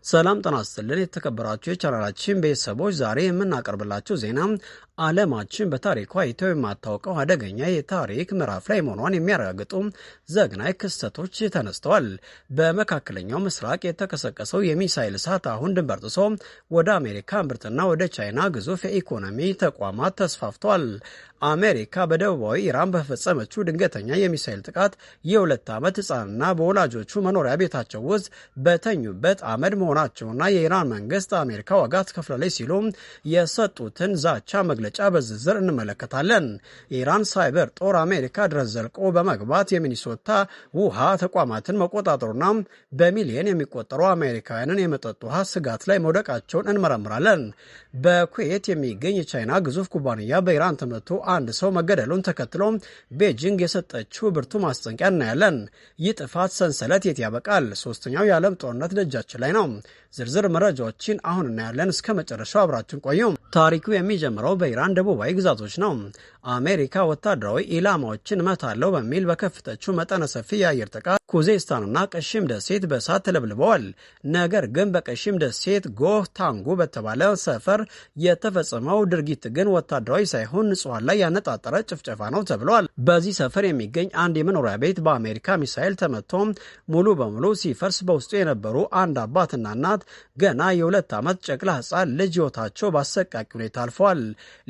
ሰላም ጤና ይስጥልን የተከበራችሁ የቻናላችን ቤተሰቦች ዛሬ የምናቀርብላችሁ ዜና ዓለማችን በታሪኳ አይተው የማታውቀው አደገኛ የታሪክ ምዕራፍ ላይ መሆኗን የሚያረጋግጡ ዘግናኝ ክስተቶች ተነስተዋል። በመካከለኛው ምስራቅ የተቀሰቀሰው የሚሳኤል እሳት አሁን ድንበር ጥሶ ወደ አሜሪካ እምብርትና ወደ ቻይና ግዙፍ የኢኮኖሚ ተቋማት ተስፋፍቷል። አሜሪካ በደቡባዊ ኢራን በፈጸመችው ድንገተኛ የሚሳኤል ጥቃት የ2 ዓመት ሕፃንና በወላጆቹ መኖሪያ ቤታቸው ውስጥ በተኙበት አመድ መሆናቸውና የኢራን መንግስት አሜሪካ ዋጋ ትከፍላለች ሲሉ የሰጡትን ዛቻ መግለጫ በዝርዝር እንመለከታለን። የኢራን ሳይበር ጦር አሜሪካ ድረስ ዘልቆ በመግባት የሚኒሶታ ውሃ ተቋማትን መቆጣጠሩና በሚሊዮን የሚቆጠሩ አሜሪካውያንን የመጠጥ ውሃ ስጋት ላይ መውደቃቸውን እንመረምራለን። በኩዌት የሚገኝ የቻይና ግዙፍ ኩባንያ በኢራን ተመቶ አንድ ሰው መገደሉን ተከትሎ ቤጂንግ የሰጠችው ብርቱ ማስጠንቀቂያ እናያለን። ይህ ጥፋት ሰንሰለት የት ያበቃል? ሶስተኛው የዓለም ጦርነት ደጃችን ላይ ነው። ዝርዝር መረጃዎችን አሁን እናያለን። እስከ መጨረሻው አብራችን ቆዩ። ታሪኩ የሚጀምረው በኢራን ደቡባዊ ግዛቶች ነው። አሜሪካ ወታደራዊ ኢላማዎችን እመታለሁ በሚል በከፈተችው መጠነ ሰፊ የአየር ጥቃት ኩዜስታንና ቀሺም ደሴት በእሳት ተለብልበዋል። ነገር ግን በቀሺም ደሴት ጎህ ታንጉ በተባለ ሰፈር የተፈጸመው ድርጊት ግን ወታደራዊ ሳይሆን ንጹሐን ላይ ያነጣጠረ ጭፍጨፋ ነው ተብሏል። በዚህ ሰፈር የሚገኝ አንድ የመኖሪያ ቤት በአሜሪካ ሚሳኤል ተመቶ ሙሉ በሙሉ ሲፈርስ በውስጡ የነበሩ አንድ አባትና እናት ገና የ2 ዓመት ጨቅላ ህፃን ልጅ ህይወታቸው በአሰቃቂ ሁኔታ አልፈዋል።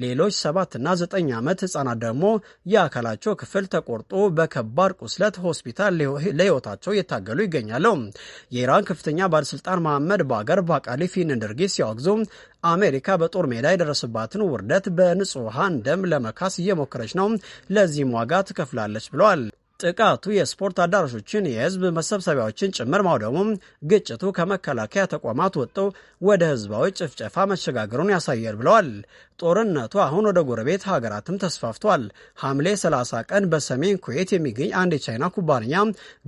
ሌሎች 7ና 9 ዓመት ህፃናት ደግሞ የአካላቸው ክፍል ተቆርጦ በከባድ ቁስለት ሆስፒታል ለህይወታቸው እየታገሉ ይገኛሉ። የኢራን ከፍተኛ ባለስልጣን መሐመድ ባገር ባቃሊፍ ይህንን ድርጊት ሲያወግዙ አሜሪካ በጦር ሜዳ የደረሰባትን ውርደት በንጹሐን ደም ለመካስ እየሞከረች ነው፣ ለዚህም ዋጋ ትከፍላለች ብለዋል። ጥቃቱ የስፖርት አዳራሾችን፣ የህዝብ መሰብሰቢያዎችን ጭምር ማውደሙም ግጭቱ ከመከላከያ ተቋማት ወጥተው ወደ ህዝባዊ ጭፍጨፋ መሸጋገሩን ያሳያል ብለዋል። ጦርነቱ አሁን ወደ ጎረቤት ሀገራትም ተስፋፍቷል። ሐምሌ 30 ቀን በሰሜን ኩዌት የሚገኝ አንድ የቻይና ኩባንያ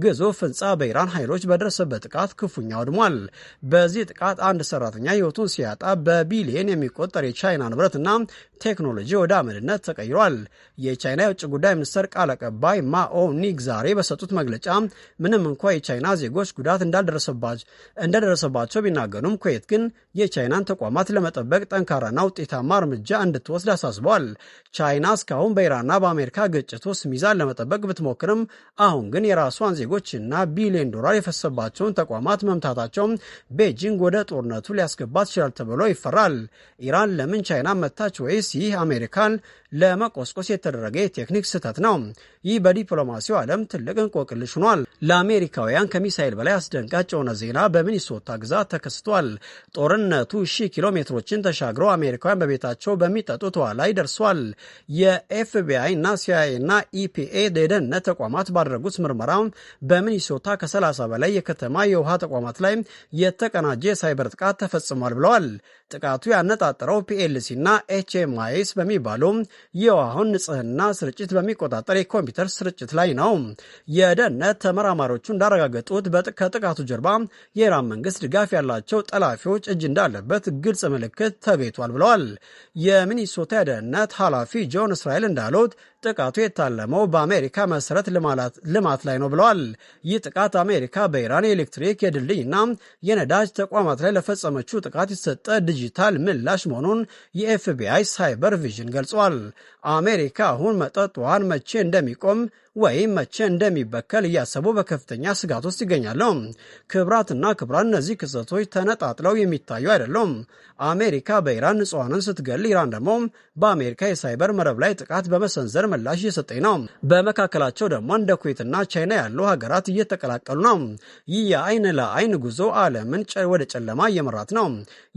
ግዙፍ ህንፃ በኢራን ኃይሎች በደረሰበት ጥቃት ክፉኛ ወድሟል። በዚህ ጥቃት አንድ ሰራተኛ ህይወቱን ሲያጣ በቢሊየን የሚቆጠር የቻይና ንብረትና ቴክኖሎጂ ወደ አመድነት ተቀይሯል። የቻይና የውጭ ጉዳይ ሚኒስትር ቃል አቀባይ ማኦ ኒግ ዛሬ በሰጡት መግለጫ ምንም እንኳ የቻይና ዜጎች ጉዳት እንደደረሰባቸው ቢናገሩም ኩዌት ግን የቻይናን ተቋማት ለመጠበቅ ጠንካራና ውጤታማ እርምጃ እንድትወስድ አሳስበዋል። ቻይና እስካሁን በኢራንና በአሜሪካ ግጭት ውስጥ ሚዛን ለመጠበቅ ብትሞክርም አሁን ግን የራሷን ዜጎችና $ቢሊዮን የፈሰባቸውን ተቋማት መምታታቸው ቤጂንግ ወደ ጦርነቱ ሊያስገባት ይችላል ተብሎ ይፈራል። ኢራን ለምን ቻይና መታች? ወይስ ይህ አሜሪካን ለመቆስቆስ የተደረገ የቴክኒክ ስህተት ነው? ይህ በዲፕሎማሲው ዓለም ትልቅ እንቆቅልሽ ሆኗል። ለአሜሪካውያን ከሚሳኤል በላይ አስደንጋጭ የሆነ ዜና በሚኒሶታ ግዛት ተከስቷል። ጦርነቱ 1000 ኪሎ ሜትሮችን ተሻግረው አሜሪካውያን በቤታቸው በሚጠጡት ውሃ ላይ ደርሷል። የኤፍቢአይ እና ሲአይኤ እና ኢፒኤ የደህንነት ተቋማት ባደረጉት ምርመራ በሚኒሶታ ከ30 በላይ የከተማ የውሃ ተቋማት ላይ የተቀናጀ የሳይበር ጥቃት ተፈጽሟል ብለዋል። ጥቃቱ ያነጣጠረው ፒኤልሲ እና ኤችኤምአይኤስ በሚባሉ የውሃውን ንጽህና ስርጭት በሚቆጣጠር የኮምፒውተር ስርጭት ላይ ነው። የደህንነት ተመራማሪዎቹ እንዳረጋገጡት ከጥቃቱ ጀርባ የኢራን መንግስት ድጋፍ ያላቸው ጠላፊዎች እጅ እንዳለበት ግልጽ ምልክት ተገኝቷል ብለዋል። የሚኒሶታ የደህንነት ኃላፊ ጆን እስራኤል እንዳሉት ጥቃቱ የታለመው በአሜሪካ መሰረት ልማት ላይ ነው ብለዋል። ይህ ጥቃት አሜሪካ በኢራን የኤሌክትሪክ የድልድይና የነዳጅ ተቋማት ላይ ለፈጸመችው ጥቃት የተሰጠ ዲጂታል ምላሽ መሆኑን የኤፍቢአይ ሳይበር ቪዥን ገልጿል። አሜሪካ አሁን መጠጥ ውሃን መቼ እንደሚቆም ወይም መቼ እንደሚበከል እያሰቡ በከፍተኛ ስጋት ውስጥ ይገኛሉ። ክብራትና ክብራን፣ እነዚህ ክስተቶች ተነጣጥለው የሚታዩ አይደሉም። አሜሪካ በኢራን ንጹሐንን ስትገል፣ ኢራን ደግሞ በአሜሪካ የሳይበር መረብ ላይ ጥቃት በመሰንዘር ምላሽ እየሰጠኝ ነው። በመካከላቸው ደግሞ እንደ ኩዌትና ቻይና ያሉ ሀገራት እየተቀላቀሉ ነው። ይህ የአይን ለአይን ጉዞ ዓለምን ወደ ጨለማ እየመራት ነው።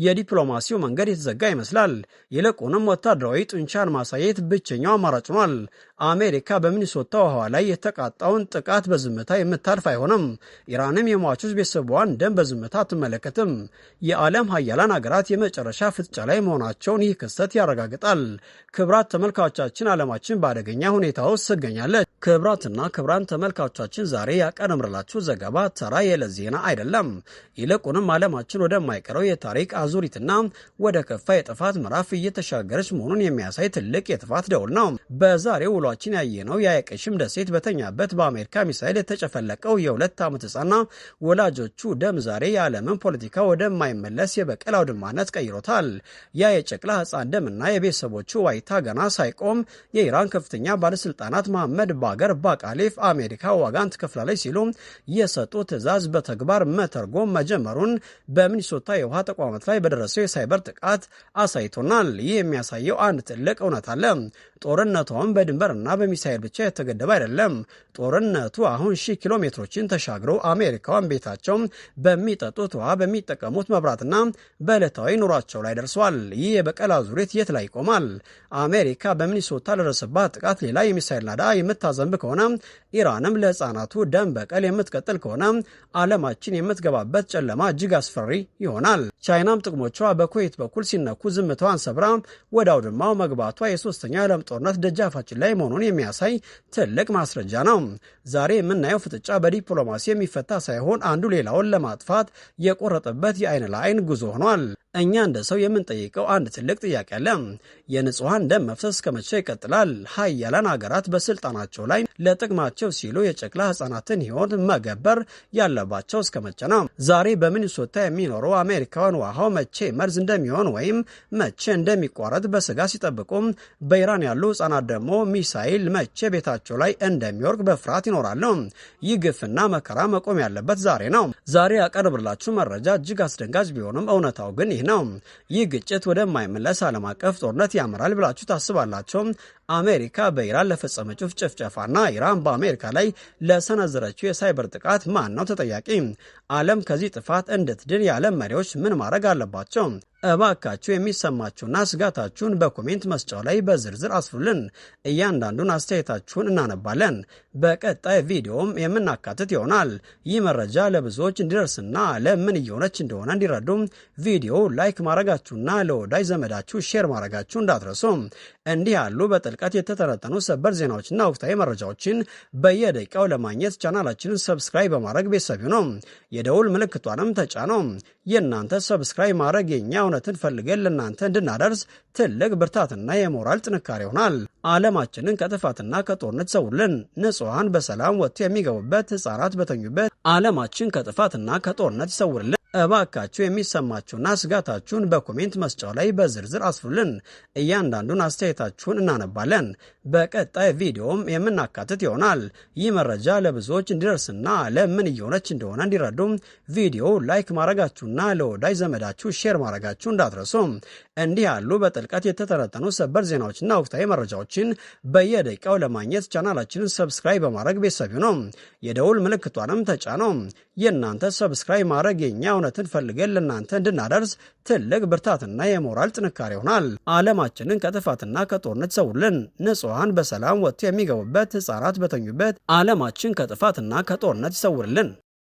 የዲፕሎማሲው መንገድ የተዘጋ ይመስላል። ይልቁንም ወታደራዊ ጡንቻን ማሳየት ብቸኛው አማራጭ ሆኗል። አሜሪካ በሚኒሶታ ውሃ ላይ የተቃጣውን ጥቃት በዝምታ የምታልፍ አይሆንም። ኢራንም የሟቾች ቤተሰቧን ደም በዝምታ አትመለከትም። የዓለም ሀያላን ሀገራት የመጨረሻ ፍጥጫ ላይ መሆናቸውን ይህ ክስተት ያረጋግጣል። ክብራት ተመልካቾቻችን፣ ዓለማችን በአደጋ አደገኛ ሁኔታ ውስጥ ትገኛለች። ክብራትና ክብራን ተመልካቾቻችን ዛሬ ያቀረብንላችሁ ዘገባ ተራ የዕለት ዜና አይደለም። ይልቁንም ዓለማችን ወደማይቀረው የታሪክ አዙሪትና ወደ ከፋ የጥፋት ምዕራፍ እየተሻገረች መሆኑን የሚያሳይ ትልቅ የጥፋት ደውል ነው። በዛሬው ውሏችን ያየነው የአይቀሽም ደሴት በተኛበት በአሜሪካ ሚሳይል የተጨፈለቀው የ2 ዓመት ሕፃንና ወላጆቹ ደም ዛሬ የዓለምን ፖለቲካ ወደማይመለስ የበቀል አውድማነት ቀይሮታል። ያ የጨቅላ ሕፃን ደምና የቤተሰቦቹ ዋይታ ገና ሳይቆም የኢራን ከፍተኛ ባለስልጣናት መሐመድ ባገር ባቃሊፍ አሜሪካ ዋጋን ትከፍላለች ሲሉ የሰጡ ትዕዛዝ በተግባር መተርጎም መጀመሩን በሚኒሶታ የውሃ ተቋማት ላይ በደረሰው የሳይበር ጥቃት አሳይቶናል። ይህ የሚያሳየው አንድ ትልቅ እውነት አለ። ጦርነቷም በድንበርና በሚሳይል ብቻ የተገደበ አይደለም። ጦርነቱ አሁን 1000 ኪሎ ሜትሮችን ተሻግሮ አሜሪካውያን ቤታቸው በሚጠጡት ውሃ፣ በሚጠቀሙት መብራትና በዕለታዊ ኑሯቸው ላይ ደርሷል። ይህ የበቀል አዙሪት የት ላይ ይቆማል? አሜሪካ በሚኒሶታ ለደረሰባት ጥቃት ሌላ የሚሳይል ናዳ የምታዘንብ ከሆነ፣ ኢራንም ለሕፃናቱ ደም በቀል የምትቀጥል ከሆነ ዓለማችን የምትገባበት ጨለማ እጅግ አስፈሪ ይሆናል። ቻይናም ጥቅሞቿ በኩዌት በኩል ሲነኩ ዝምታዋን ሰብራ ወደ አውድማው መግባቷ የሶስተኛው የዓለም ጦርነት ደጃፋችን ላይ መሆኑን የሚያሳይ ትልቅ ማስረጃ ነው። ዛሬ የምናየው ፍጥጫ በዲፕሎማሲ የሚፈታ ሳይሆን አንዱ ሌላውን ለማጥፋት የቆረጠበት የአይን ለአይን ጉዞ ሆኗል። እኛ እንደ ሰው የምንጠይቀው አንድ ትልቅ ጥያቄ አለ። የንጹሐን ደም መፍሰስ ከመቼ ይቀጥላል? ሀያላን ሀገራት በስልጣናቸው ላይ ለጥቅማቸው ሲሉ የጨቅላ ሕፃናትን ሕይወት መገበር ያለባቸው እስከ መቼ ነው? ዛሬ በሚኒሶታ የሚኖሩ አሜሪካውያን ውሃው መቼ መርዝ እንደሚሆን ወይም መቼ እንደሚቋረጥ በስጋ ሲጠብቁም፣ በኢራን ያሉ ሕፃናት ደግሞ ሚሳይል መቼ ቤታቸው ላይ እንደሚወርቅ በፍርሃት ይኖራሉ። ይህ ግፍና መከራ መቆም ያለበት ዛሬ ነው። ዛሬ ያቀርብላችሁ መረጃ እጅግ አስደንጋጭ ቢሆንም እውነታው ግን ይህ ነው። ይህ ግጭት ወደማይመለስ ዓለም አቀፍ ጦርነት ያመራል ብላችሁ ታስባላችሁ? አሜሪካ በኢራን ለፈጸመችው ጭፍጨፋና ኢራን በአሜሪካ ላይ ለሰነዘረችው የሳይበር ጥቃት ማን ነው ተጠያቂ? ዓለም ከዚህ ጥፋት እንድትድን የዓለም መሪዎች ምን ማድረግ አለባቸው? እባካችሁ የሚሰማችሁና ስጋታችሁን በኮሜንት መስጫው ላይ በዝርዝር አስፍሩልን። እያንዳንዱን አስተያየታችሁን እናነባለን። በቀጣይ ቪዲዮም የምናካትት ይሆናል። ይህ መረጃ ለብዙዎች እንዲደርስና ዓለም ምን እየሆነች እንደሆነ እንዲረዱ ቪዲዮ ላይክ ማድረጋችሁና ለወዳጅ ዘመዳችሁ ሼር ማድረጋችሁ እንዳትረሱ። እንዲህ ያሉ በጥልቀት የተተነተኑ ሰበር ዜናዎችና ወቅታዊ መረጃዎችን በየደቂቃው ለማግኘት ቻናላችንን ሰብስክራይብ በማድረግ ቤተሰብ ነው። የደውል ምልክቷንም ተጫነው። የእናንተ ሰብስክራይብ ማድረግ የኛ እውነትን ፈልገን ለእናንተ እንድናደርስ ትልቅ ብርታትና የሞራል ጥንካሬ ይሆናል። ዓለማችንን ከጥፋትና ከጦርነት ሰውልን። ንጹሐን በሰላም ወጥቶ የሚገቡበት፣ ሕፃናት በተኙበት ዓለማችን ከጥፋትና ከጦርነት ይሰውርልን። እባካችሁ የሚሰማችሁና ስጋታችሁን በኮሜንት መስጫው ላይ በዝርዝር አስፍሩልን። እያንዳንዱን አስተያየታችሁን እናነባለን። በቀጣይ ቪዲዮም የምናካትት ይሆናል። ይህ መረጃ ለብዙዎች እንዲደርስና ዓለም ምን እየሆነች እንደሆነ እንዲረዱ ቪዲዮ ላይክ ማድረጋችሁና ለወዳጅ ዘመዳችሁ ሼር ማድረጋችሁ እንዳትረሱ። እንዲህ ያሉ በጥልቀት የተተነተኑ ሰበር ዜናዎችና ወቅታዊ መረጃዎችን በየደቂቃው ለማግኘት ቻናላችንን ሰብስክራይብ በማድረግ ቤተሰብ ነው። የደውል ምልክቷንም ተጫነው። የእናንተ ሰብስክራይብ ማድረግ የኛ እውነትን ፈልገን ለእናንተ እንድናደርስ ትልቅ ብርታትና የሞራል ጥንካሬ ይሆናል። ዓለማችንን ከጥፋትና ከጦርነት ሰውልን። ንጹሐን በሰላም ወጥቶ የሚገቡበት፣ ሕፃናት በተኙበት ዓለማችን ከጥፋትና ከጦርነት ይሰውርልን።